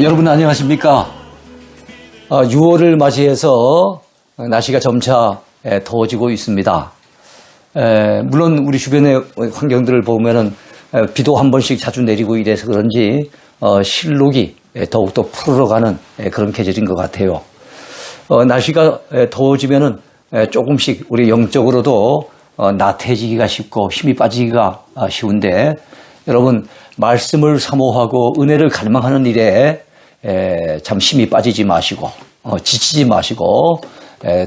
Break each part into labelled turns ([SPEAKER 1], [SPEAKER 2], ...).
[SPEAKER 1] 여러분 안녕하십니까? 6월을 맞이해서 날씨가 점차 더워지고 있습니다. 물론 우리 주변의 환경들을 보면은 비도 한 번씩 자주 내리고 이래서 그런지 실록이 더욱더 푸르러가는 그런 계절인 것 같아요. 날씨가 더워지면은 조금씩 우리 영적으로도 나태해지기가 쉽고 힘이 빠지기가 쉬운데, 여러분 말씀을 사모하고 은혜를 갈망하는 일에 참 힘이 빠지지 마시고 지치지 마시고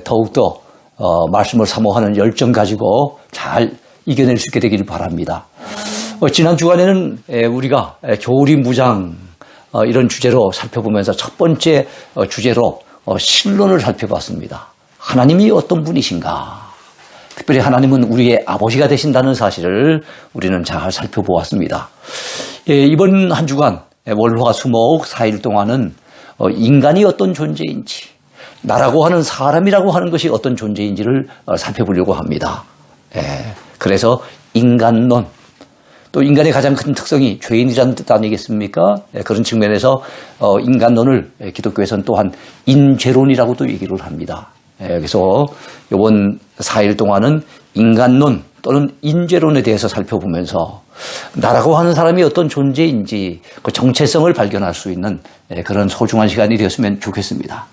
[SPEAKER 1] 더욱더 말씀을 사모하는 열정 가지고 잘 이겨낼 수 있게 되기를 바랍니다. 지난 주간에는 우리가 교리 무장 이런 주제로 살펴보면서 첫 번째 주제로 신론을 살펴봤습니다. 하나님이 어떤 분이신가? 특별히 하나님은 우리의 아버지가 되신다는 사실을 우리는 잘 살펴보았습니다. 이번 한 주간 월화수목 4일 동안은 인간이 어떤 존재인지, 나라고 하는 사람이라고 하는 것이 어떤 존재인지를 살펴보려고 합니다. 그래서 인간론, 또 인간의 가장 큰 특성이 죄인이라는 뜻 아니겠습니까? 그런 측면에서 인간론을 기독교에서는 또한 인죄론이라고도 얘기를 합니다. 그래서 이번 4일 동안은 인간론 또는 인죄론에 대해서 살펴보면서 나라고 하는 사람이 어떤 존재인지 그 정체성을 발견할 수 있는 그런 소중한 시간이 되었으면 좋겠습니다.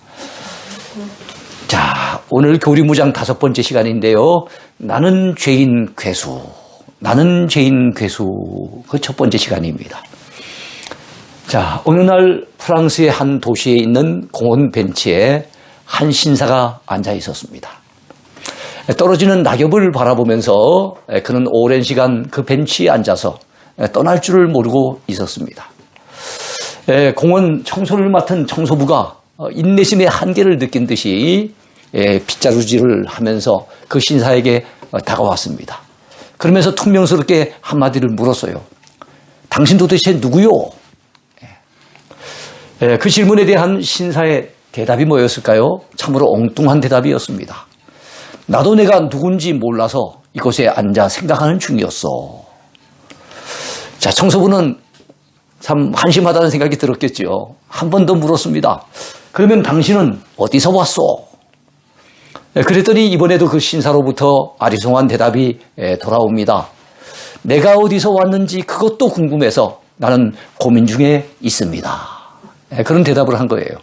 [SPEAKER 1] 자, 오늘 교리무장 5번째 시간인데요. 나는 죄인 괴수. 나는 죄인 괴수. 그 첫 번째 시간입니다. 자, 어느 날 프랑스의 한 도시에 있는 공원 벤치에 한 신사가 앉아 있었습니다. 떨어지는 낙엽을 바라보면서 그는 오랜 시간 그 벤치에 앉아서 떠날 줄을 모르고 있었습니다. 공원 청소를 맡은 청소부가 인내심의 한계를 느낀 듯이 빗자루질을 하면서 그 신사에게 다가왔습니다. 그러면서 퉁명스럽게 한마디를 물었어요. 당신 도대체 누구요? 그 질문에 대한 신사의 대답이 뭐였을까요? 참으로 엉뚱한 대답이었습니다. 나도 내가 누군지 몰라서 이곳에 앉아 생각하는 중이었어. 자, 청소부는 참 한심하다는 생각이 들었겠죠. 한 번 더 물었습니다. 그러면 당신은 어디서 왔어? 그랬더니 이번에도 그 신사로부터 아리송한 대답이 돌아옵니다. 내가 어디서 왔는지 그것도 궁금해서 나는 고민 중에 있습니다. 그런 대답을 한 거예요.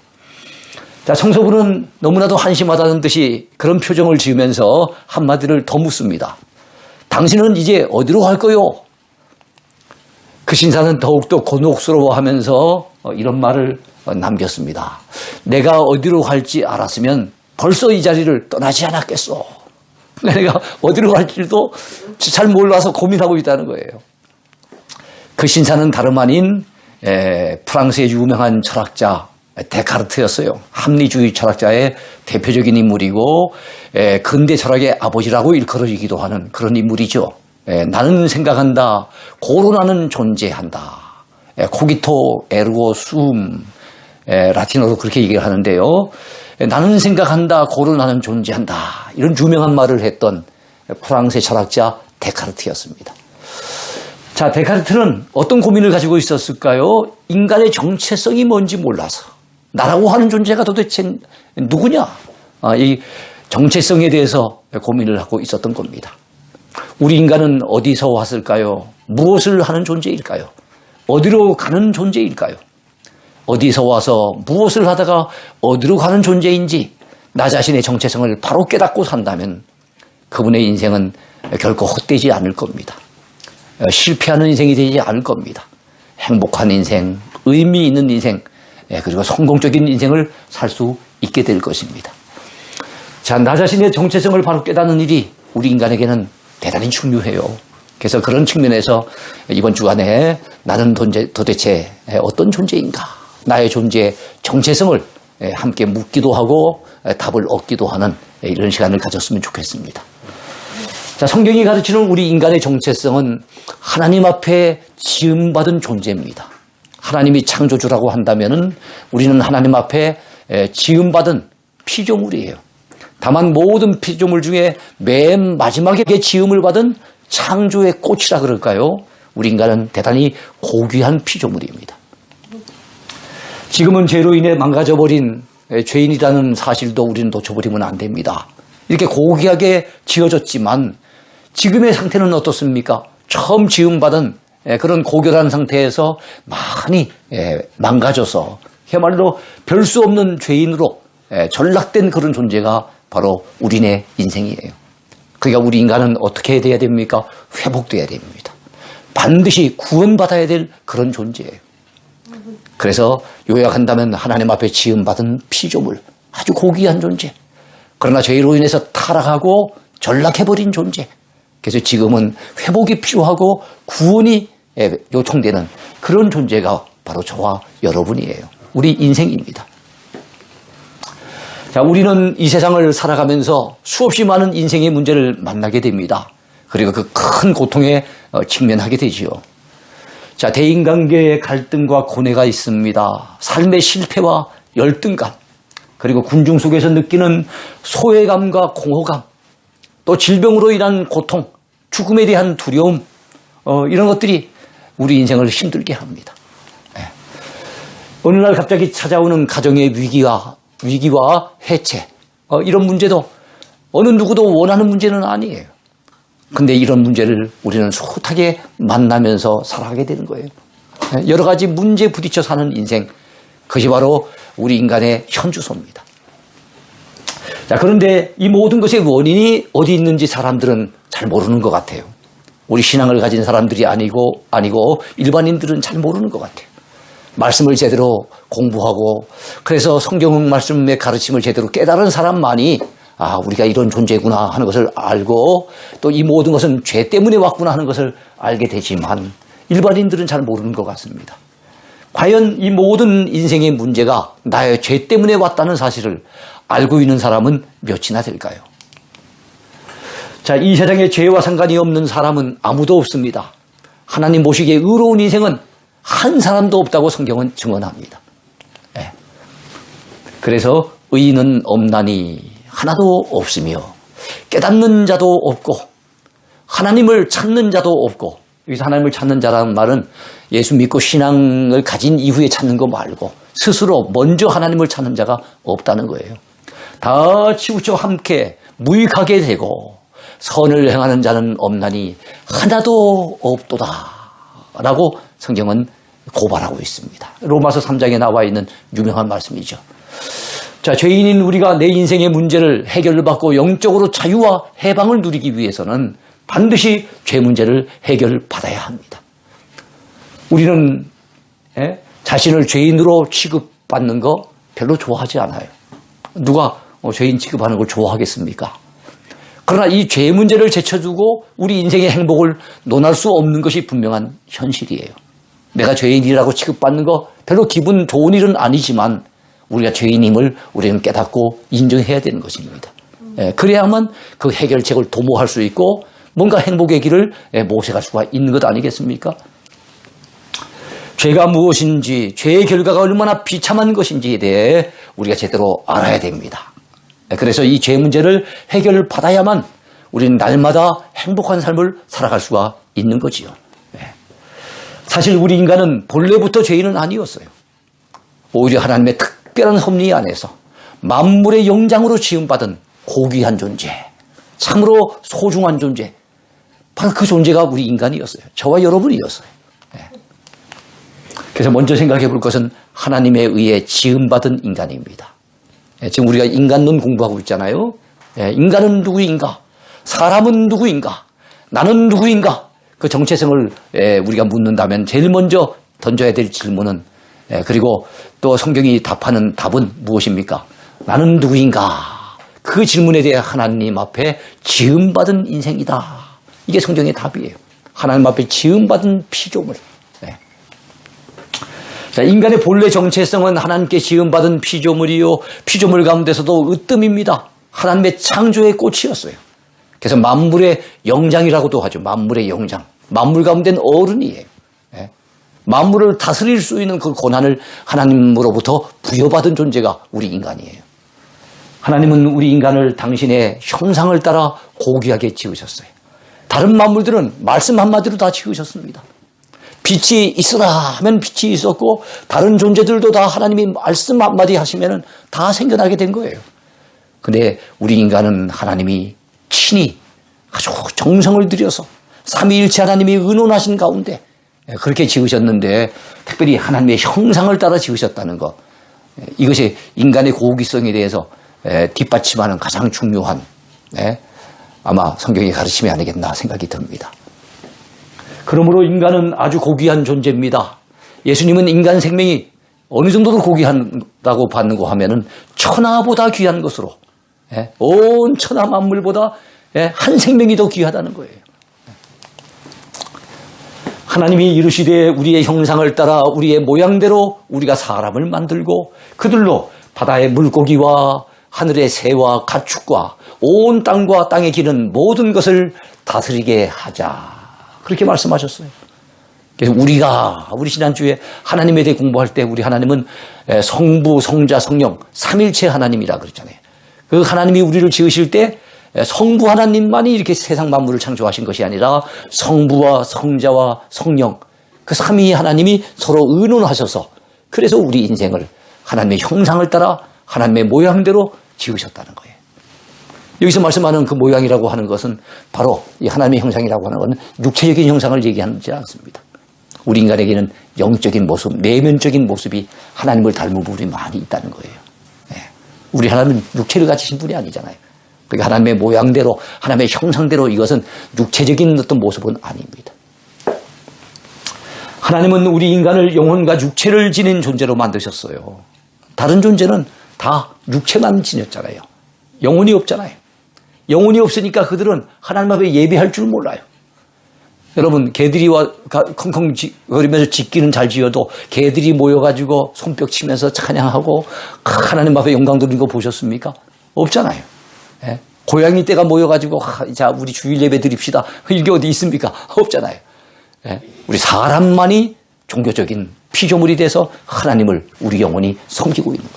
[SPEAKER 1] 자, 청소부는 너무나도 한심하다는 듯이 그런 표정을 지으면서 한마디를 더 묻습니다. 당신은 이제 어디로 갈 거요? 그 신사는 더욱더 곤혹스러워하면서 이런 말을 남겼습니다. 내가 어디로 갈지 알았으면 벌써 이 자리를 떠나지 않았겠어. 내가 어디로 갈지도 잘 몰라서 고민하고 있다는 거예요. 그 신사는 다름 아닌 프랑스의 유명한 철학자 데카르트였어요. 합리주의 철학자의 대표적인 인물이고 근대 철학의 아버지라고 일컬어지기도 하는 그런 인물이죠. 나는 생각한다. 고론하는 존재한다. 코기토 에르고 숨, 라틴어로 그렇게 얘기를 하는데요. 나는 생각한다. 고론하는 존재한다. 이런 유명한 말을 했던 프랑스의 철학자 데카르트였습니다. 자, 데카르트는 어떤 고민을 가지고 있었을까요? 인간의 정체성이 뭔지 몰라서 나라고 하는 존재가 도대체 누구냐? 이 정체성에 대해서 고민을 하고 있었던 겁니다. 우리 인간은 어디서 왔을까요? 무엇을 하는 존재일까요? 어디로 가는 존재일까요? 어디서 와서 무엇을 하다가 어디로 가는 존재인지 나 자신의 정체성을 바로 깨닫고 산다면 그분의 인생은 결코 헛되지 않을 겁니다. 실패하는 인생이 되지 않을 겁니다. 행복한 인생, 의미 있는 인생, 그리고 성공적인 인생을 살 수 있게 될 것입니다. 자, 나 자신의 정체성을 바로 깨닫는 일이 우리 인간에게는 대단히 중요해요. 그래서 그런 측면에서 이번 주간에 나는 도대체 어떤 존재인가? 나의 존재의 정체성을 함께 묻기도 하고 답을 얻기도 하는 이런 시간을 가졌으면 좋겠습니다. 자, 성경이 가르치는 우리 인간의 정체성은 하나님 앞에 지음받은 존재입니다. 하나님이 창조주라고 한다면은 우리는 하나님 앞에 지음받은 피조물이에요. 다만 모든 피조물 중에 맨 마지막에 지음을 받은 창조의 꽃이라 그럴까요? 우리 인간은 대단히 고귀한 피조물입니다. 지금은 죄로 인해 망가져버린 죄인이라는 사실도 우리는 놓쳐버리면 안 됩니다. 이렇게 고귀하게 지어졌지만 지금의 상태는 어떻습니까? 처음 지음받은 그런 고결한 상태에서 많이 망가져서 그야말로 별 수 없는 죄인으로 전락된 그런 존재가 바로 우리네 인생이에요. 그러니까 우리 인간은 어떻게 돼야 됩니까? 회복돼야 됩니다. 반드시 구원받아야 될 그런 존재예요. 그래서 요약한다면 하나님 앞에 지음받은 피조물, 아주 고귀한 존재. 그러나 죄로 인해서 타락하고 전락해버린 존재. 그래서 지금은 회복이 필요하고 구원이 요청되는 그런 존재가 바로 저와 여러분이에요. 우리 인생입니다. 자, 우리는 이 세상을 살아가면서 수없이 많은 인생의 문제를 만나게 됩니다. 그리고 그 큰 고통에 직면하게 되지요. 자, 대인관계의 갈등과 고뇌가 있습니다. 삶의 실패와 열등감, 그리고 군중 속에서 느끼는 소외감과 공허감, 또 질병으로 인한 고통, 죽음에 대한 두려움, 이런 것들이 우리 인생을 힘들게 합니다. 어느 날 갑자기 찾아오는 가정의 위기와 해체, 이런 문제도 어느 누구도 원하는 문제는 아니에요. 근데 이런 문제를 우리는 숱하게 만나면서 살아가게 되는 거예요. 여러 가지 문제에 부딪혀 사는 인생, 그것이 바로 우리 인간의 현주소입니다. 자, 그런데 이 모든 것의 원인이 어디 있는지 사람들은 잘 모르는 것 같아요. 우리 신앙을 가진 사람들이 아니고 일반인들은 잘 모르는 것 같아요. 말씀을 제대로 공부하고 그래서 성경 말씀의 가르침을 제대로 깨달은 사람만이 우리가 이런 존재구나 하는 것을 알고 또 이 모든 것은 죄 때문에 왔구나 하는 것을 알게 되지만 일반인들은 잘 모르는 것 같습니다. 과연 이 모든 인생의 문제가 나의 죄 때문에 왔다는 사실을 알고 있는 사람은 몇이나 될까요? 자, 이 세상에 죄와 상관이 없는 사람은 아무도 없습니다. 하나님 보시기에 의로운 인생은 한 사람도 없다고 성경은 증언합니다. 그래서 의인은 없나니 하나도 없으며 깨닫는 자도 없고 하나님을 찾는 자도 없고, 여기서 하나님을 찾는 자라는 말은 예수 믿고 신앙을 가진 이후에 찾는 거 말고 스스로 먼저 하나님을 찾는 자가 없다는 거예요. 다 치우쳐 함께 무익하게 되고 선을 행하는 자는 없나니 하나도 없도다 라고 성경은 고발하고 있습니다. 로마서 3장에 나와 있는 유명한 말씀이죠. 자, 죄인인 우리가 내 인생의 문제를 해결받고 영적으로 자유와 해방을 누리기 위해서는 반드시 죄 문제를 해결받아야 합니다. 우리는 자신을 죄인으로 취급받는 거 별로 좋아하지 않아요. 누가 죄인 취급하는 걸 좋아하겠습니까? 그러나 이 죄 문제를 제쳐두고 우리 인생의 행복을 논할 수 없는 것이 분명한 현실이에요. 내가 죄인이라고 취급받는 거 별로 기분 좋은 일은 아니지만 우리가 죄인임을 우리는 깨닫고 인정해야 되는 것입니다. 그래야만 그 해결책을 도모할 수 있고 뭔가 행복의 길을 모색할 수가 있는 것 아니겠습니까? 죄가 무엇인지, 죄의 결과가 얼마나 비참한 것인지에 대해 우리가 제대로 알아야 됩니다. 그래서 이 죄 문제를 해결받아야만 우리는 날마다 행복한 삶을 살아갈 수가 있는 거지요. 사실 우리 인간은 본래부터 죄인은 아니었어요. 오히려 하나님의 특별한 섭리 안에서 만물의 영장으로 지음받은 고귀한 존재, 참으로 소중한 존재, 바로 그 존재가 우리 인간이었어요. 저와 여러분이었어요. 그래서 먼저 생각해 볼 것은 하나님에 의해 지음받은 인간입니다. 지금 우리가 인간론 공부하고 있잖아요. 인간은 누구인가? 사람은 누구인가? 나는 누구인가? 그 정체성을 우리가 묻는다면 제일 먼저 던져야 될 질문은, 그리고 또 성경이 답하는 답은 무엇입니까? 나는 누구인가? 그 질문에 대해 하나님 앞에 지음받은 인생이다. 이게 성경의 답이에요. 하나님 앞에 지음받은 피조물. 자, 인간의 본래 정체성은 하나님께 지음받은 피조물이요, 피조물 가운데서도 으뜸입니다. 하나님의 창조의 꽃이었어요. 그래서 만물의 영장이라고도 하죠. 만물의 영장. 만물 가운데는 어른이에요. 만물을 다스릴 수 있는 그 권한을 하나님으로부터 부여받은 존재가 우리 인간이에요. 하나님은 우리 인간을 당신의 형상을 따라 고귀하게 지으셨어요. 다른 만물들은 말씀 한마디로 다 지으셨습니다. 빛이 있으라 하면 빛이 있었고 다른 존재들도 다 하나님이 말씀 한마디 하시면 다 생겨나게 된 거예요. 근데 우리 인간은 하나님이 친히 아주 정성을 들여서 삼위일체 하나님이 의논하신 가운데 그렇게 지으셨는데 특별히 하나님의 형상을 따라 지으셨다는 것, 이것이 인간의 고기성에 대해서 뒷받침하는 가장 중요한 아마 성경의 가르침이 아니겠나 생각이 듭니다. 그러므로 인간은 아주 고귀한 존재입니다. 예수님은 인간 생명이 어느 정도로 고귀하다고 받는고 하면은 천하보다 귀한 것으로, 온 천하 만물보다 한 생명이 더 귀하다는 거예요. 하나님이 이르시되 우리의 형상을 따라 우리의 모양대로 우리가 사람을 만들고 그들로 바다의 물고기와 하늘의 새와 가축과 온 땅과 땅에 기는 모든 것을 다스리게 하자. 그렇게 말씀하셨어요. 그래서 우리 지난주에 하나님에 대해 공부할 때 우리 하나님은 성부, 성자, 성령, 삼일체 하나님이라 그랬잖아요. 그 하나님이 우리를 지으실 때 성부 하나님만이 이렇게 세상 만물을 창조하신 것이 아니라 성부와 성자와 성령, 그 삼위 하나님이 서로 의논하셔서 그래서 우리 인생을 하나님의 형상을 따라 하나님의 모양대로 지으셨다는 거예요. 여기서 말씀하는 그 모양이라고 하는 것은 바로 이 하나님의 형상이라고 하는 것은 육체적인 형상을 얘기하지 않습니다. 우리 인간에게는 영적인 모습, 내면적인 모습이 하나님을 닮은 부분이 많이 있다는 거예요. 우리 하나님은 육체를 가지신 분이 아니잖아요. 그러니까 하나님의 모양대로, 하나님의 형상대로 이것은 육체적인 어떤 모습은 아닙니다. 하나님은 우리 인간을 영혼과 육체를 지닌 존재로 만드셨어요. 다른 존재는 다 육체만 지녔잖아요. 영혼이 없잖아요. 영혼이 없으니까 그들은 하나님 앞에 예배할 줄 몰라요. 여러분, 개들이와 컹컹 거리면서 짓기는 잘 지어도 개들이 모여가지고 손뼉 치면서 찬양하고 하나님 앞에 영광 돌리는 거 보셨습니까? 없잖아요. 고양이 떼가 모여가지고 자 우리 주일 예배 드립시다. 이게 어디 있습니까? 없잖아요. 우리 사람만이 종교적인 피조물이 돼서 하나님을 우리 영혼이 섬기고 있는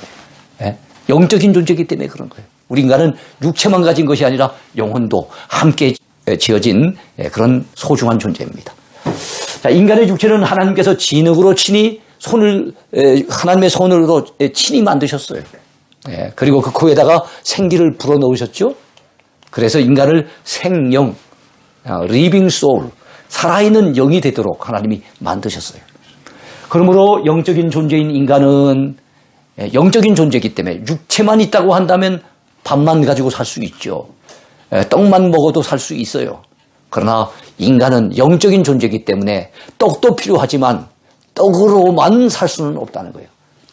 [SPEAKER 1] 거예요. 영적인 존재이기 때문에 그런 거예요. 우리 인간은 육체만 가진 것이 아니라 영혼도 함께 지어진 그런 소중한 존재입니다. 자, 인간의 육체는 하나님께서 진흙으로 친히 하나님의 손으로 친히 만드셨어요. 그리고 그 코에다가 생기를 불어넣으셨죠. 그래서 인간을 생영, living soul, 살아있는 영이 되도록 하나님이 만드셨어요. 그러므로 영적인 존재인 인간은 영적인 존재이기 때문에 육체만 있다고 한다면 밥만 가지고 살 수 있죠. 떡만 먹어도 살 수 있어요. 그러나 인간은 영적인 존재이기 때문에 떡도 필요하지만 떡으로만 살 수는 없다는 거예요.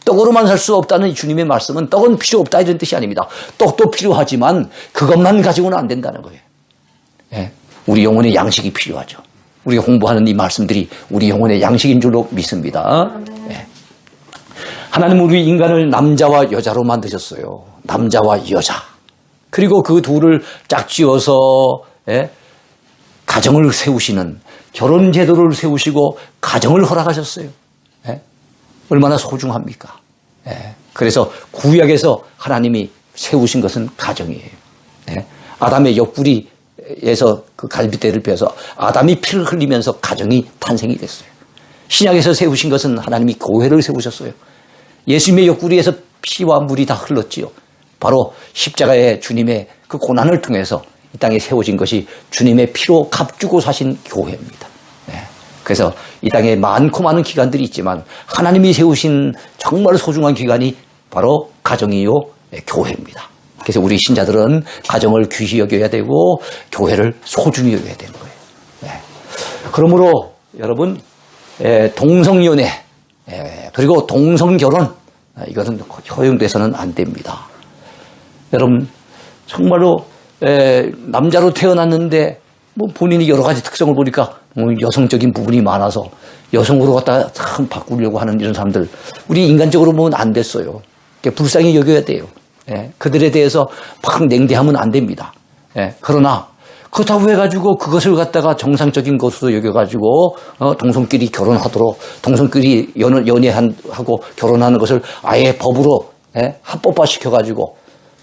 [SPEAKER 1] 떡으로만 살 수 없다는 주님의 말씀은 떡은 필요 없다 이런 뜻이 아닙니다. 떡도 필요하지만 그것만 가지고는 안 된다는 거예요. 우리 영혼의 양식이 필요하죠. 우리가 공부하는 이 말씀들이 우리 영혼의 양식인 줄로 믿습니다. 하나님은 우리 인간을 남자와 여자로 만드셨어요. 남자와 여자. 그리고 그 둘을 짝지어서 가정을 세우시는 결혼 제도를 세우시고 가정을 허락하셨어요. 얼마나 소중합니까? 그래서 구약에서 하나님이 세우신 것은 가정이에요. 아담의 옆구리에서 그 갈빗대를 빼서 아담이 피를 흘리면서 가정이 탄생이 됐어요. 신약에서 세우신 것은 하나님이 교회를 세우셨어요. 예수님의 옆구리에서 피와 물이 다 흘렀지요. 바로 십자가의 주님의 그 고난을 통해서 이 땅에 세워진 것이 주님의 피로 값주고 사신 교회입니다. 그래서 이 땅에 많고 많은 기관들이 있지만 하나님이 세우신 정말 소중한 기관이 바로 가정이요, 교회입니다. 그래서 우리 신자들은 가정을 귀히 여겨야 되고 교회를 소중히 여겨야 되는 거예요. 그러므로 여러분, 동성연애 그리고 동성결혼 이것은 허용돼서는 안 됩니다. 여러분 정말로 남자로 태어났는데 뭐 본인이 여러 가지 특성을 보니까 여성적인 부분이 많아서 여성으로 갖다가 참 바꾸려고 하는 이런 사람들 우리 인간적으로 보면 안 됐어요. 불쌍히 여겨야 돼요. 그들에 대해서 막 냉대하면 안 됩니다. 그러나 그렇다고 해가지고 그것을 갖다가 정상적인 것으로 여겨가지고 동성끼리 결혼하도록 동성끼리 연애하고 결혼하는 것을 아예 법으로 합법화 시켜가지고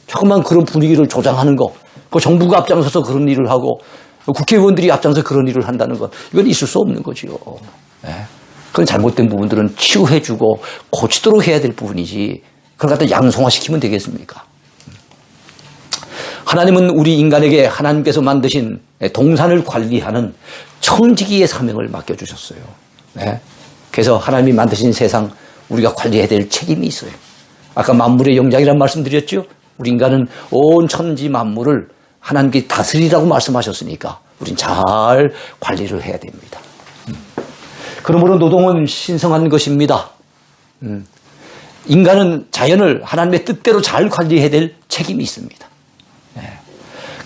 [SPEAKER 1] 조금만 그런 분위기를 조장하는 거, 그 정부가 앞장서서 그런 일을 하고 국회의원들이 앞장서 그런 일을 한다는 것, 이건 있을 수 없는 거지요. 그건 잘못된 부분들은 치유해주고 고치도록 해야 될 부분이지 그걸 갖다 양성화시키면 되겠습니까? 하나님은 우리 인간에게 하나님께서 만드신 동산을 관리하는 청지기의 사명을 맡겨주셨어요. 네. 그래서 하나님이 만드신 세상 우리가 관리해야 될 책임이 있어요. 아까 만물의 영장이라는 말씀드렸죠. 우리 인간은 온 천지 만물을 하나님께 다스리라고 말씀하셨으니까 우린 잘 관리를 해야 됩니다. 그러므로 노동은 신성한 것입니다. 인간은 자연을 하나님의 뜻대로 잘 관리해야 될 책임이 있습니다.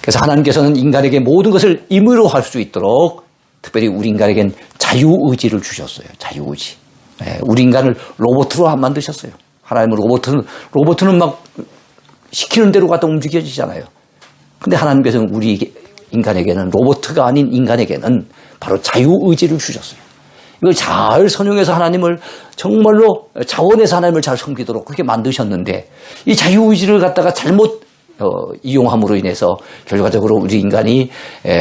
[SPEAKER 1] 그래서 하나님께서는 인간에게 모든 것을 임의로 할 수 있도록 특별히 우리 인간에겐 자유의지를 주셨어요. 자유의지. 우리 인간을 로봇으로 안 만드셨어요. 하나님은 로봇은 막 시키는 대로 갖다 움직여지잖아요. 근데 하나님께서는 우리 인간에게는 로봇가 아닌 인간에게는 바로 자유의지를 주셨어요. 이걸 잘 선용해서 하나님을 정말로 자원해서 하나님을 잘 섬기도록 그렇게 만드셨는데 이 자유의지를 갖다가 잘못 이용함으로 인해서 결과적으로 우리 인간이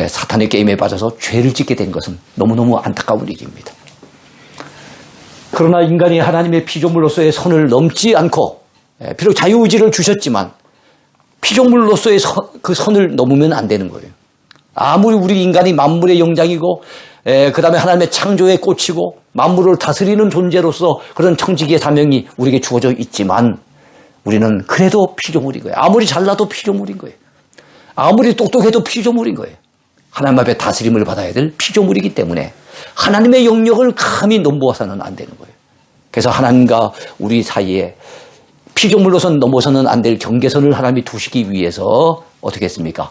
[SPEAKER 1] 사탄의 게임에 빠져서 죄를 짓게 된 것은 너무너무 안타까운 일입니다. 그러나 인간이 하나님의 피조물로서의 선을 넘지 않고 비록 자유의지를 주셨지만 피조물로서의 그 선을 넘으면 안 되는 거예요. 아무리 우리 인간이 만물의 영장이고 그 다음에 하나님의 창조의 꽃이고 만물을 다스리는 존재로서 그런 청지기의 사명이 우리에게 주어져 있지만 우리는 그래도 피조물인 거예요. 아무리 잘나도 피조물인 거예요. 아무리 똑똑해도 피조물인 거예요. 하나님 앞에 다스림을 받아야 될 피조물이기 때문에 하나님의 영역을 감히 넘보아서는 안 되는 거예요. 그래서 하나님과 우리 사이에 피조물로선 넘어서는 안 될 경계선을 하나님이 두시기 위해서 어떻게 했습니까?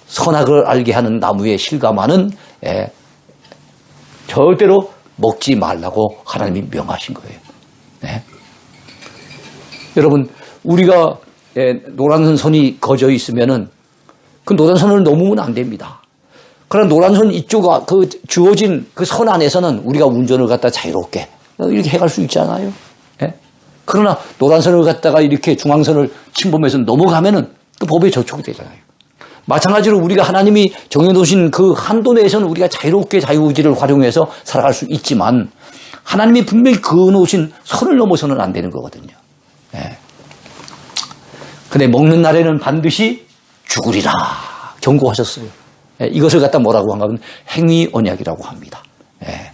[SPEAKER 1] 선악을 알게 하는 나무에 실감하는 절대로 먹지 말라고 하나님이 명하신 거예요. 네. 여러분, 우리가 노란 선이 거져 있으면은 그 노란 선을 넘으면 안 됩니다. 그러나 노란 선 이쪽 그 주어진 그 선 안에서는 우리가 운전을 갖다 자유롭게 이렇게 해갈 수 있잖아요. 예? 그러나 노란 선을 갖다가 이렇게 중앙선을 침범해서 넘어가면은 또 법에 저촉이 되잖아요. 마찬가지로 우리가 하나님이 정해놓으신 그 한도 내에서는 우리가 자유롭게 자유의지를 활용해서 살아갈 수 있지만 하나님이 분명히 그어놓으신 선을 넘어서는 안 되는 거거든요. 예. 근데 먹는 날에는 반드시 죽으리라 경고하셨어요. 예. 이것을 갖다 뭐라고 하면 행위 언약이라고 합니다. 예.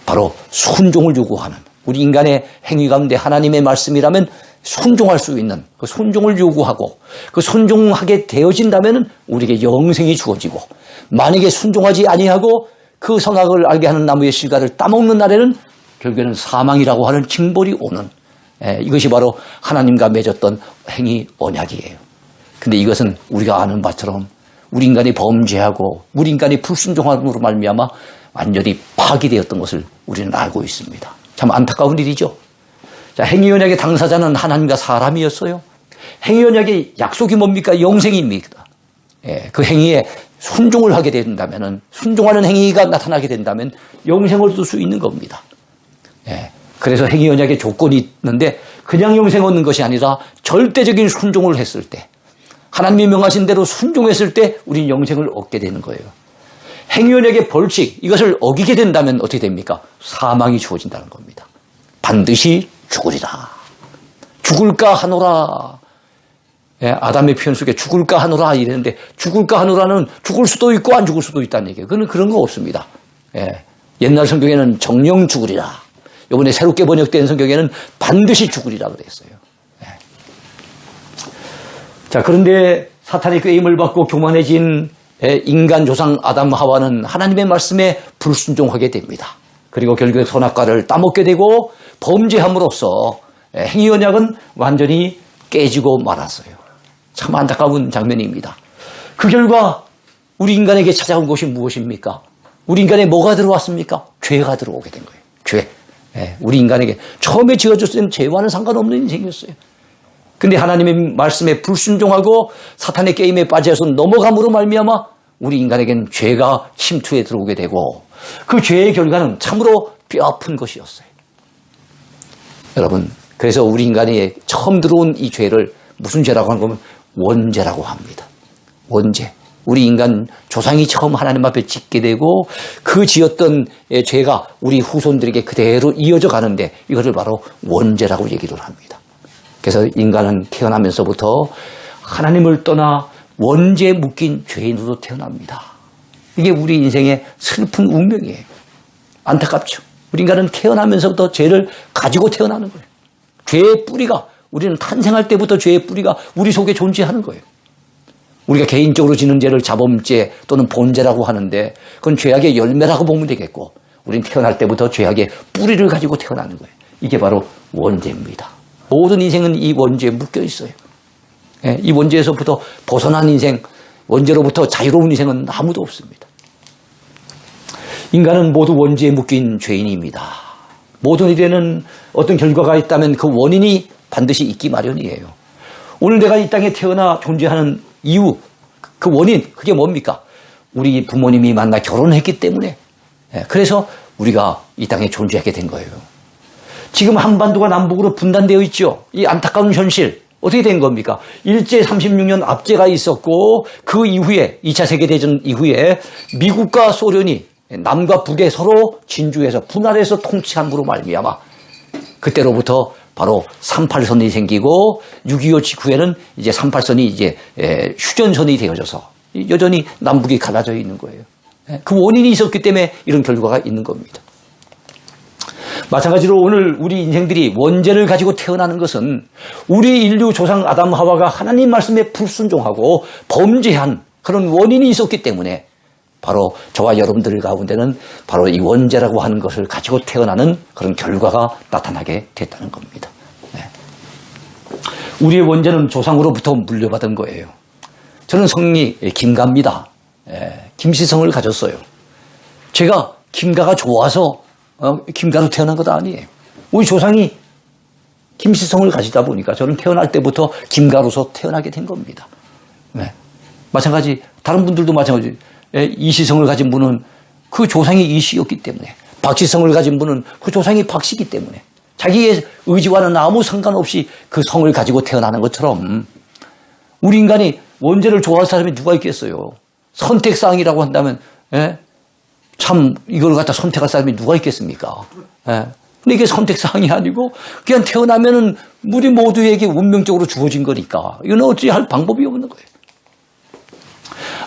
[SPEAKER 1] 바로 순종을 요구하는 우리 인간의 행위 가운데 하나님의 말씀이라면 순종할 수 있는 그 순종을 요구하고 그 순종하게 되어진다면 우리에게 영생이 주어지고 만약에 순종하지 아니하고 그 선악을 알게 하는 나무의 실과를 따먹는 날에는 결국에는 사망이라고 하는 징벌이 오는 이것이 바로 하나님과 맺었던 행위 언약이에요. 근데 이것은 우리가 아는 바처럼 우리 인간이 범죄하고 우리 인간이 불순종함으로 말미암아 완전히 파기되었던 것을 우리는 알고 있습니다. 참 안타까운 일이죠. 자, 행위언약의 당사자는 하나님과 사람이었어요. 행위언약의 약속이 뭡니까? 영생입니다. 그 행위에 순종을 하게 된다면, 순종하는 행위가 나타나게 된다면 영생을 얻을 수 있는 겁니다. 그래서 행위언약의 조건이 있는데 그냥 영생 얻는 것이 아니라 절대적인 순종을 했을 때, 하나님이 명하신 대로 순종했을 때 우리는 영생을 얻게 되는 거예요. 행위언약의 벌칙, 이것을 어기게 된다면 어떻게 됩니까? 사망이 주어진다는 겁니다. 반드시 죽으리라. 죽을까 하노라. 아담의 표현 속에 죽을까 하노라 이랬는데 죽을까 하노라는 죽을 수도 있고 안 죽을 수도 있다는 얘기예요. 그런 거 없습니다. 옛날 성경에는 정령 죽으리라. 이번에 새롭게 번역된 성경에는 반드시 죽으리라 그랬어요. 자, 그런데 사탄의 꾀임을 받고 교만해진 인간 조상 아담 하와는 하나님의 말씀에 불순종하게 됩니다. 그리고 결국에 선악과를 따먹게 되고 범죄함으로써 행위 언약은 완전히 깨지고 말았어요. 참 안타까운 장면입니다. 그 결과 우리 인간에게 찾아온 것이 무엇입니까? 우리 인간에 뭐가 들어왔습니까? 죄가 들어오게 된 거예요. 죄. 우리 인간에게 처음에 지어졌을 때는 죄와는 상관없는 인생이었어요. 근데 하나님의 말씀에 불순종하고 사탄의 게임에 빠져서 넘어감으로 말미암아 우리 인간에게는 죄가 침투해 들어오게 되고 그 죄의 결과는 참으로 뼈아픈 것이었어요. 여러분, 그래서 우리 인간이 처음 들어온 이 죄를 무슨 죄라고 하는 거면 원죄라고 합니다. 원죄. 우리 인간 조상이 처음 하나님 앞에 짓게 되고 그 지었던 죄가 우리 후손들에게 그대로 이어져 가는데 이것을 바로 원죄라고 얘기를 합니다. 그래서 인간은 태어나면서부터 하나님을 떠나 원죄에 묶인 죄인으로 태어납니다. 이게 우리 인생의 슬픈 운명이에요. 안타깝죠. 우리 인간은 태어나면서부터 죄를 가지고 태어나는 거예요. 죄의 뿌리가, 우리는 탄생할 때부터 죄의 뿌리가 우리 속에 존재하는 거예요. 우리가 개인적으로 지는 죄를 자범죄 또는 본죄라고 하는데 그건 죄악의 열매라고 보면 되겠고, 우리는 태어날 때부터 죄악의 뿌리를 가지고 태어나는 거예요. 이게 바로 원죄입니다. 모든 인생은 이 원죄에 묶여 있어요. 이 원죄에서부터 벗어난 인생, 원죄로부터 자유로운 인생은 아무도 없습니다. 인간은 모두 원죄에 묶인 죄인입니다. 모든 일에는 어떤 결과가 있다면 그 원인이 반드시 있기 마련이에요. 오늘 내가 이 땅에 태어나 존재하는 이유, 그 원인, 그게 뭡니까? 우리 부모님이 만나 결혼했기 때문에, 그래서 우리가 이 땅에 존재하게 된 거예요. 지금 한반도가 남북으로 분단되어 있죠. 이 안타까운 현실 어떻게 된 겁니까? 일제 36년 압제가 있었고 그 이후에 2차 세계대전 이후에 미국과 소련이 남과 북에 서로 진주해서 분할해서 통치함으로 말미암아 그때로부터 바로 38선이 생기고 6.25 직후에는 이제 38선이 이제 휴전선이 되어져서 여전히 남북이 갈라져 있는 거예요. 그 원인이 있었기 때문에 이런 결과가 있는 겁니다. 마찬가지로 오늘 우리 인생들이 원죄를 가지고 태어나는 것은 우리 인류 조상 아담 하와가 하나님 말씀에 불순종하고 범죄한 그런 원인이 있었기 때문에 바로 저와 여러분들 가운데는 바로 이 원죄라고 하는 것을 가지고 태어나는 그런 결과가 나타나게 됐다는 겁니다. 우리의 원죄는 조상으로부터 물려받은 거예요. 저는 성이 김가입니다. 김씨성을 가졌어요. 제가 김가가 좋아서 김가로 태어난 것도 아니에요. 우리 조상이 김씨성을 가지다 보니까 저는 태어날 때부터 김가로서 태어나게 된 겁니다. 마찬가지 다른 분들도 마찬가지. 이씨성을 가진 분은 그 조상이 이씨였기 때문에, 박씨성을 가진 분은 그 조상이 박씨이기 때문에 자기의 의지와는 아무 상관없이 그 성을 가지고 태어나는 것처럼 우리 인간이 원죄를 좋아할 사람이 누가 있겠어요. 선택사항이라고 한다면 참 이걸 갖다 선택할 사람이 누가 있겠습니까? 근데 이게 선택사항이 아니고 그냥 태어나면은 우리 모두에게 운명적으로 주어진 거니까 이건 어찌 할 방법이 없는 거예요.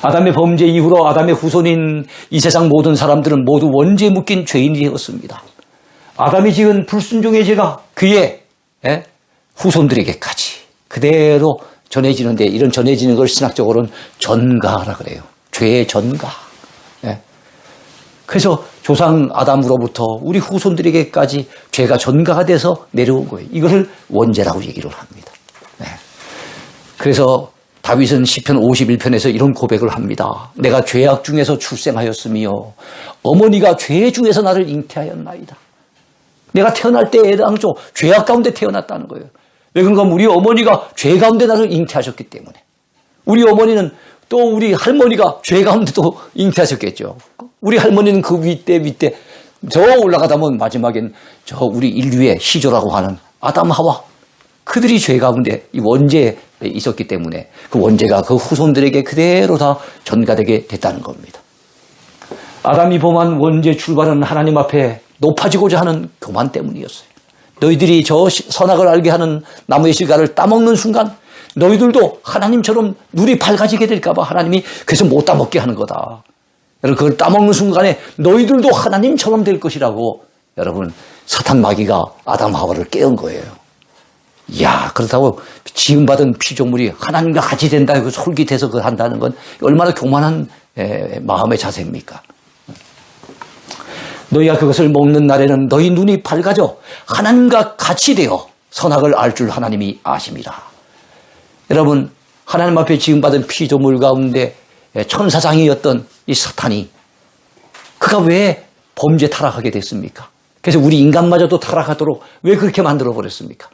[SPEAKER 1] 아담의 범죄 이후로 아담의 후손인 이 세상 모든 사람들은 모두 원죄에 묶인 죄인이 되었습니다. 아담이 지은 불순종의 죄가 그의 후손들에게까지 그대로 전해지는데, 이런 전해지는 걸 신학적으로는 전가라 그래요. 죄의 전가. 그래서 조상 아담으로부터 우리 후손들에게까지 죄가 전가가 돼서 내려온 거예요. 이것을 원죄라고 얘기를 합니다. 그래서 다윗은 시편 51편에서 이런 고백을 합니다. 내가 죄악 중에서 출생하였으며 어머니가 죄 중에서 나를 잉태하였나이다. 내가 태어날 때 애당초 죄악 가운데 태어났다는 거예요. 왜 그런가? 우리 어머니가 죄 가운데 나를 잉태하셨기 때문에. 우리 어머니는 또 우리 할머니가 죄 가운데도 잉태하셨겠죠. 우리 할머니는 그 윗대 저 올라가다 보면 마지막엔 저 우리 인류의 시조라고 하는 아담 하와, 그들이 죄 가운데 이 원죄에 있었기 때문에 그 원죄가 그 후손들에게 그대로 다 전가되게 됐다는 겁니다. 아담이 범한 원죄 출발은 하나님 앞에 높아지고자 하는 교만 때문이었어요. 너희들이 저 선악을 알게 하는 나무의 실과를 따먹는 순간 너희들도 하나님처럼 눈이 밝아지게 될까 봐 하나님이 그래서 못 따먹게 하는 거다. 여러분, 그걸 따먹는 순간에 너희들도 하나님처럼 될 것이라고 여러분 사탄 마귀가 아담 하와를 깨운 거예요. 이야, 그렇다고 지음받은 피조물이 하나님과 같이 된다, 솔깃해서 그걸 한다는 건 얼마나 교만한 마음의 자세입니까? 너희가 그것을 먹는 날에는 너희 눈이 밝아져 하나님과 같이 되어 선악을 알 줄 하나님이 아심이라. 여러분, 하나님 앞에 지음받은 피조물 가운데 천사장이었던 이 사탄이 그가 왜 범죄 타락하게 됐습니까? 그래서 우리 인간마저도 타락하도록 왜 그렇게 만들어 버렸습니까?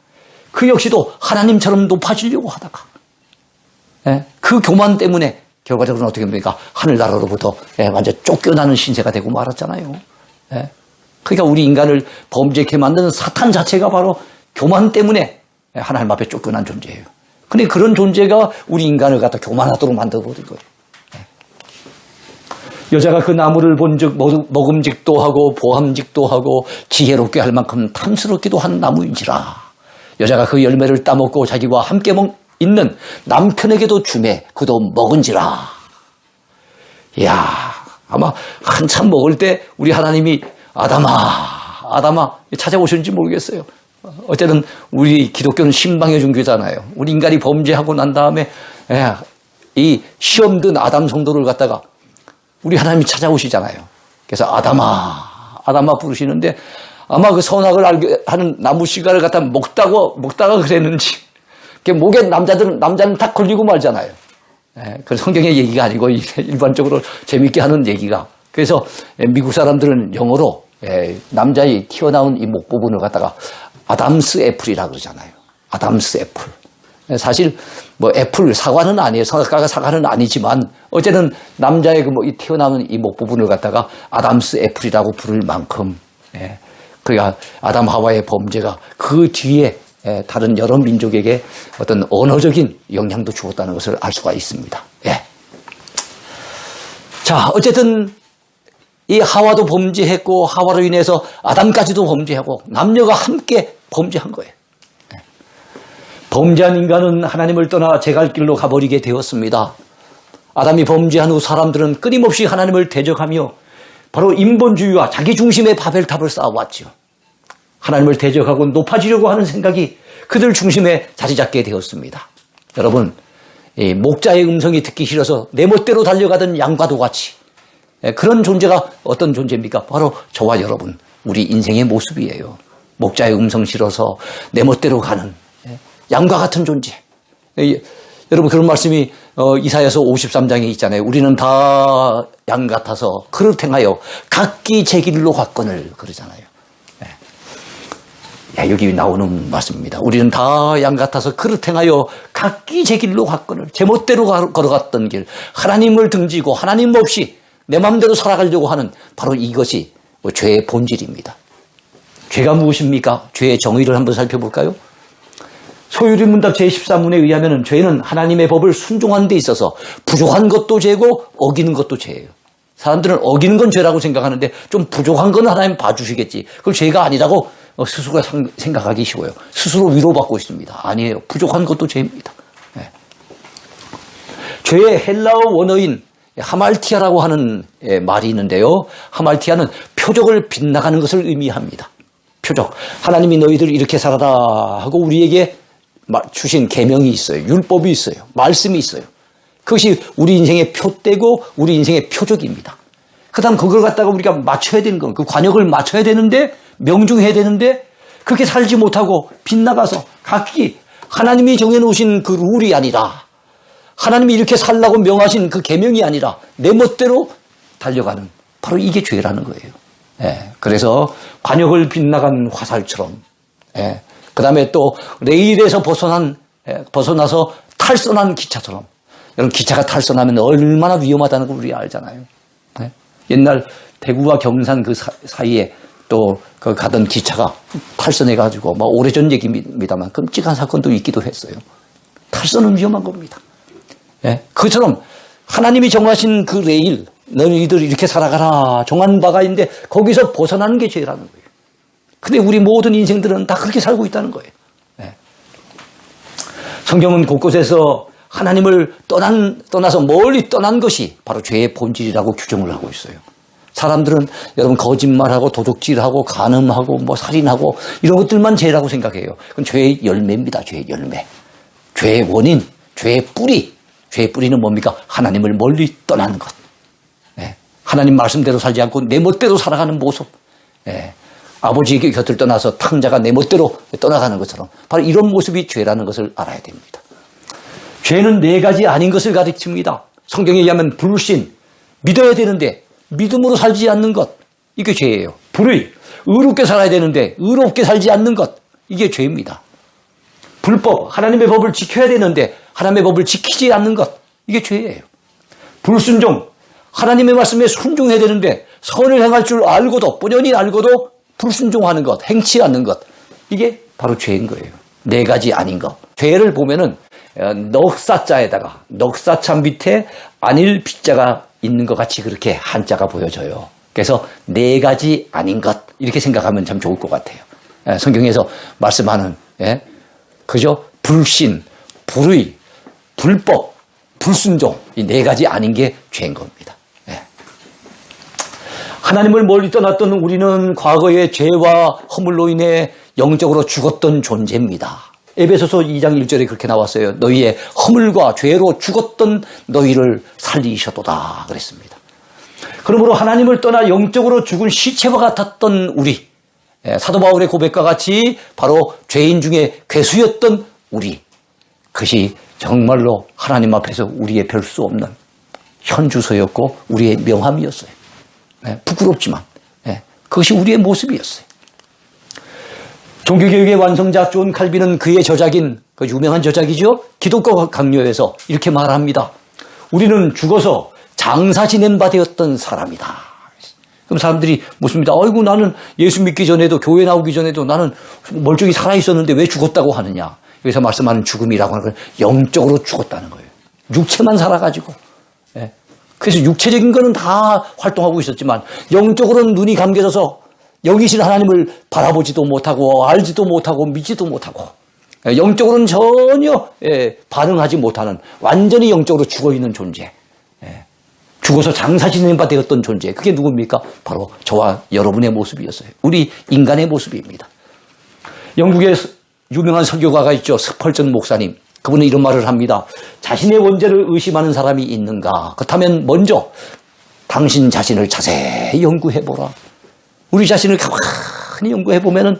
[SPEAKER 1] 그 역시도 하나님처럼 높아지려고 하다가 그 교만 때문에 결과적으로는 어떻게 됩니까? 하늘나라로부터 완전 쫓겨나는 신세가 되고 말았잖아요. 그러니까 우리 인간을 범죄케 만드는 사탄 자체가 바로 교만 때문에 하나님 앞에 쫓겨난 존재예요. 근데 그런 존재가 우리 인간을 갖다 교만하도록 만들어버린 거예요. 여자가 그 나무를 본즉 먹음직도 하고 보함직도 하고 지혜롭게 할 만큼 탐스럽기도 한 나무인지라. 여자가 그 열매를 따먹고 자기와 함께 있는 남편에게도 주매 그도 먹은지라. 이야, 아마 한참 먹을 때 우리 하나님이 아담아 찾아오셨는지 모르겠어요. 어쨌든 우리 기독교는 신방의 종교잖아요. 우리 인간이 범죄하고 난 다음에 이 시험 든 아담 성도를 갖다가 우리 하나님이 찾아오시잖아요. 그래서 아담아 부르시는데 아마 그 선악을 알게 하는 나무 씨가를 갖다 먹다가 그랬는지 목에 남자는 다 걸리고 말잖아요. 그 성경의 얘기가 아니고 일반적으로 재밌게 하는 얘기가. 그래서 미국 사람들은 영어로 남자의 튀어나온 이 목 부분을 갖다가 아담스 애플이라고 그러잖아요. 아담스 애플. 사실 뭐 애플 사과는 아니에요. 사과는 아니지만 어쨌든 남자의 이 튀어나온 이 목 부분을 갖다가 아담스 애플이라고 부를 만큼 그러니까 아담 하와의 범죄가 그 뒤에 다른 여러 민족에게 어떤 언어적인 영향도 주었다는 것을 알 수가 있습니다. 자, 어쨌든 이 하와도 범죄했고 하와로 인해서 아담까지도 범죄하고 남녀가 함께 범죄한 거예요. 범죄한 인간은 하나님을 떠나 제 갈 길로 가버리게 되었습니다. 아담이 범죄한 후 사람들은 끊임없이 하나님을 대적하며 바로 인본주의와 자기중심의 바벨탑을 쌓아왔죠. 하나님을 대적하고 높아지려고 하는 생각이 그들 중심에 자리 잡게 되었습니다. 여러분, 이 목자의 음성이 듣기 싫어서 내 멋대로 달려가던 양과도 같이 그런 존재가 어떤 존재입니까? 바로 저와 여러분, 우리 인생의 모습이에요. 목자의 음성 싫어서 내 멋대로 가는 양과 같은 존재. 여러분, 그런 말씀이 이사야서 53장에 있잖아요. 우리는 다 양 같아서 그릇 행하여 각기 제 길로 갔거늘 그러잖아요. 여기 나오는 말씀입니다. 우리는 다 양 같아서 그릇 행하여 각기 제 길로 갔거늘. 제 멋대로 걸어갔던 길, 하나님을 등지고 하나님 없이 내 마음대로 살아가려고 하는 바로 이것이 죄의 본질입니다. 죄가 무엇입니까? 죄의 정의를 한번 살펴볼까요? 소유리문답 제13문에 의하면 죄는 하나님의 법을 순종하는 데 있어서 부족한 것도 죄고 어기는 것도 죄예요. 사람들은 어기는 건 죄라고 생각하는데 좀 부족한 건 하나님 봐주시겠지. 그걸 죄가 아니라고 스스로가 생각하기 쉬워요. 스스로 위로받고 있습니다. 아니에요. 부족한 것도 죄입니다. 죄의 헬라어 원어인 하말티아라고 하는 말이 있는데요. 하말티아는 표적을 빗나가는 것을 의미합니다. 표적. 하나님이 너희들 이렇게 살아라 하고 우리에게 주신 계명이 있어요. 율법이 있어요. 말씀이 있어요. 그것이 우리 인생의 표대고 우리 인생의 표적입니다. 그 다음 그걸 갖다가 우리가 맞춰야 되는 건 그 관역을 맞춰야 되는데 명중해야 되는데 그렇게 살지 못하고 빗나가서 각기 하나님이 정해놓으신 그 룰이 아니라 하나님이 이렇게 살라고 명하신 그 계명이 아니라 내 멋대로 달려가는 바로 이게 죄라는 거예요. 그래서 관역을 빗나간 화살처럼 그 다음에 또 레일에서 벗어나서 탈선한 기차처럼. 여러분, 기차가 탈선하면 얼마나 위험하다는 걸 우리 알잖아요. 옛날 대구와 경산 그 사이에 또 그 가던 기차가 탈선해가지고 오래전 얘기입니다만 끔찍한 사건도 있기도 했어요. 탈선은 위험한 겁니다. 그처럼 하나님이 정하신 그 레일, 너희들 이렇게 살아가라 정한 바가 있는데 거기서 벗어나는 게 죄라는 거예요. 근데 우리 모든 인생들은 다 그렇게 살고 있다는 거예요. 성경은 곳곳에서 하나님을 떠나서 멀리 떠난 것이 바로 죄의 본질이라고 규정을 하고 있어요. 사람들은 여러분 거짓말하고 도둑질하고 간음하고 살인하고 이런 것들만 죄라고 생각해요. 그건 죄의 열매입니다. 죄의 열매. 죄의 원인, 죄의 뿌리. 죄의 뿌리는 뭡니까? 하나님을 멀리 떠나는 것. 하나님 말씀대로 살지 않고 내 멋대로 살아가는 모습. 아버지 곁을 떠나서 탕자가 내 멋대로 떠나가는 것처럼 바로 이런 모습이 죄라는 것을 알아야 됩니다. 죄는 네 가지 아닌 것을 가르칩니다. 성경에 의하면 불신, 믿어야 되는데 믿음으로 살지 않는 것, 이게 죄예요. 불의, 의롭게 살아야 되는데 의롭게 살지 않는 것, 이게 죄입니다. 불법, 하나님의 법을 지켜야 되는데 하나님의 법을 지키지 않는 것, 이게 죄예요. 불순종, 하나님의 말씀에 순종해야 되는데 선을 행할 줄 알고도, 뻔연히 알고도 불순종하는 것, 행치 않는 것, 이게 바로 죄인 거예요. 네 가지 아닌 것. 죄를 보면은 넉사자에다가 넉사자 밑에 안일 빗자가 있는 것 같이 그렇게 한자가 보여져요. 그래서 네 가지 아닌 것 이렇게 생각하면 참 좋을 것 같아요. 성경에서 말씀하는 그죠? 불신, 불의, 불법, 불순종 이 네 가지 아닌 게 죄인 겁니다. 하나님을 멀리 떠났던 우리는 과거의 죄와 허물로 인해 영적으로 죽었던 존재입니다. 에베소서 2장 1절에 그렇게 나왔어요. 너희의 허물과 죄로 죽었던 너희를 살리셔도다 그랬습니다. 그러므로 하나님을 떠나 영적으로 죽은 시체와 같았던 우리, 사도 바울의 고백과 같이 바로 죄인 중에 괴수였던 우리, 그것이 정말로 하나님 앞에서 우리의 별 수 없는 현주소였고 우리의 명함이었어요. 부끄럽지만 그것이 우리의 모습이었어요. 종교개혁의 완성자 존 칼빈은 그의 저작인 그 유명한 저작이죠. 기독교 강요에서 이렇게 말합니다. 우리는 죽어서 장사 지낸 바 되었던 사람이다. 그럼 사람들이 묻습니다. 아이고 나는 예수 믿기 전에도 교회 나오기 전에도 나는 멀쩡히 살아있었는데 왜 죽었다고 하느냐. 여기서 말씀하는 죽음이라고 하는 건 영적으로 죽었다는 거예요. 육체만 살아가지고. 그래서 육체적인 거는 다 활동하고 있었지만 영적으로는 눈이 감겨져서 여기신 하나님을 바라보지도 못하고 알지도 못하고 믿지도 못하고 영적으로는 전혀 반응하지 못하는 완전히 영적으로 죽어있는 존재. 죽어서 장사 지낸 바 되었던 존재. 그게 누굽니까? 바로 저와 여러분의 모습이었어요. 우리 인간의 모습입니다. 영국의 유명한 설교가가 있죠. 스펄전 목사님. 그분은 이런 말을 합니다. 자신의 원죄를 의심하는 사람이 있는가? 그렇다면 먼저 당신 자신을 자세히 연구해보라. 우리 자신을 가만히 연구해보면은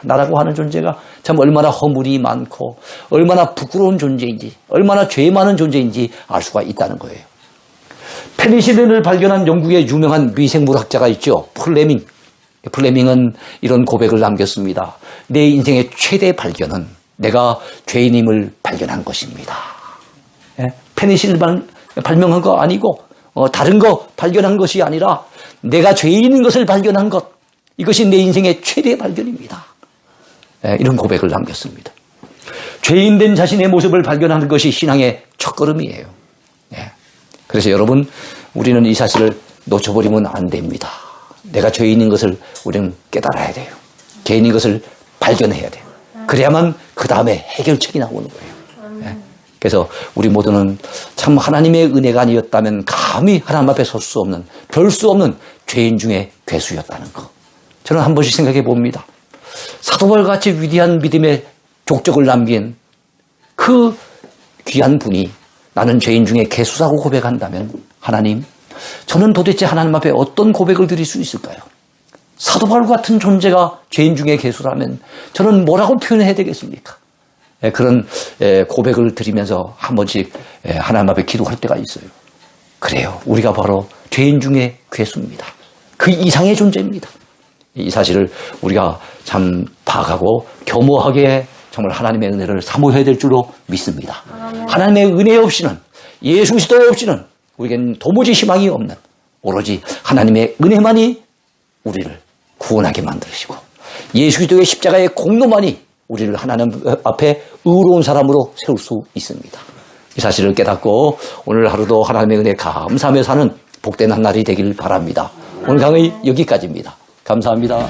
[SPEAKER 1] 나라고 하는 존재가 참 얼마나 허물이 많고 얼마나 부끄러운 존재인지 얼마나 죄 많은 존재인지 알 수가 있다는 거예요. 페니실린을 발견한 영국의 유명한 미생물학자가 있죠. 플레밍. 플레밍은 이런 고백을 남겼습니다. 내 인생의 최대 발견은 내가 죄인임을 발견한 것입니다. 페니실린 발명한 거 아니고 다른 거 발견한 것이 아니라 내가 죄인인 것을 발견한 것. 이것이 내 인생의 최대 발견입니다. 이런 고백을 남겼습니다. 죄인된 자신의 모습을 발견하는 것이 신앙의 첫걸음이에요. 그래서 여러분 우리는 이 사실을 놓쳐버리면 안 됩니다. 내가 죄인인 것을 우리는 깨달아야 돼요. 죄인인 것을 발견해야 돼요. 그래야만 그 다음에 해결책이 나오는 거예요. 그래서 우리 모두는 참 하나님의 은혜가 아니었다면 감히 하나님 앞에 설 수 없는 별 수 없는 죄인 중에 괴수였다는 거. 저는 한 번씩 생각해 봅니다. 사도바울같이 위대한 믿음의 족적을 남긴 그 귀한 분이 나는 죄인 중에 괴수라고 고백한다면 하나님, 저는 도대체 하나님 앞에 어떤 고백을 드릴 수 있을까요? 사도 바울 같은 존재가 죄인 중에 괴수라면 저는 뭐라고 표현해야 되겠습니까? 그런 고백을 드리면서 한 번씩 하나님 앞에 기도할 때가 있어요. 그래요. 우리가 바로 죄인 중에 괴수입니다. 그 이상의 존재입니다. 이 사실을 우리가 참 파악하고 겸허하게 정말 하나님의 은혜를 사모해야 될 줄로 믿습니다. 하나님의 은혜 없이는 예수 그리스도 없이는 우리에겐 도무지 희망이 없는 오로지 하나님의 은혜만이 우리를 구원하게 만드시고 예수 그리스도의 십자가의 공로만이 우리를 하나님 앞에 의로운 사람으로 세울 수 있습니다. 이 사실을 깨닫고 오늘 하루도 하나님의 은혜 감사하며 사는 복된 한 날이 되길 바랍니다. 오늘 강의 여기까지입니다. 감사합니다.